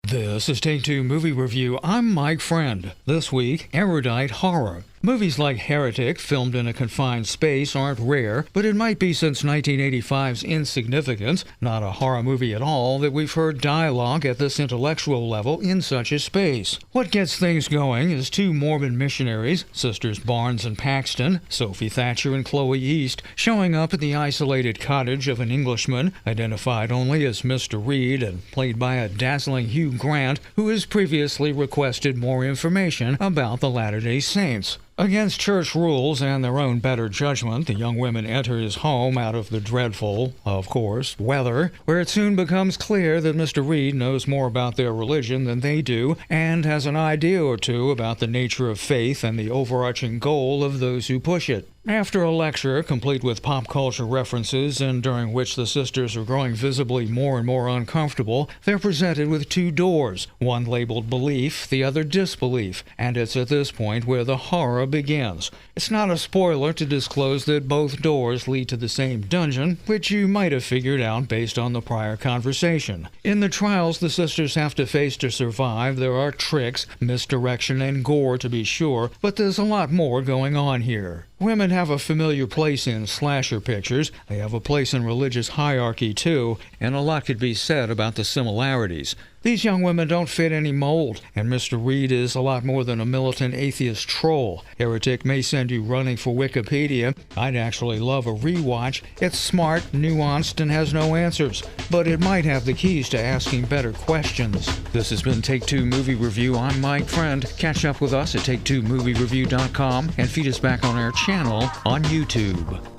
This is Take Two Movie Review. I'm Mike Friend. This week, erudite horror. Movies like Heretic, filmed in a confined space, aren't rare, but it might be since 1985's Insignificance, not a horror movie at all, that we've heard dialogue at this intellectual level in such a space. What gets things going is two morbid missionaries, Sisters Barnes and Paxton, Sophie Thatcher and Chloe East, showing up at the isolated cottage of an Englishman, identified only as Mr. Reed and played by a dazzling Hugh Grant, who has previously requested more information about the Latter-day Saints. Against church rules and their own better judgment, the young women enter his home out of the dreadful, of course, weather, where it soon becomes clear that Mr. Reed knows more about their religion than they do, and has an idea or two about the nature of faith and the overarching goal of those who push it. After a lecture, complete with pop culture references and during which the sisters are growing visibly more and more uncomfortable, they're presented with two doors, one labeled belief, the other disbelief, and it's at this point where the horror begins. It's not a spoiler to disclose that both doors lead to the same dungeon, which you might have figured out based on the prior conversation. In the trials the sisters have to face to survive, there are tricks, misdirection, and gore to be sure, but there's a lot more going on here. Women have a familiar place in slasher pictures, they have a place in religious hierarchy too, and a lot could be said about the similarities. These young women don't fit any mold, and Mr. Reed is a lot more than a militant atheist troll. Heretic may send you running for Wikipedia. I'd actually love a rewatch. It's smart, nuanced, and has no answers, but it might have the keys to asking better questions. This has been Take Two Movie Review. I'm Mike Friend. Catch up with us at take2moviereview.com and feed us back on our channel on YouTube.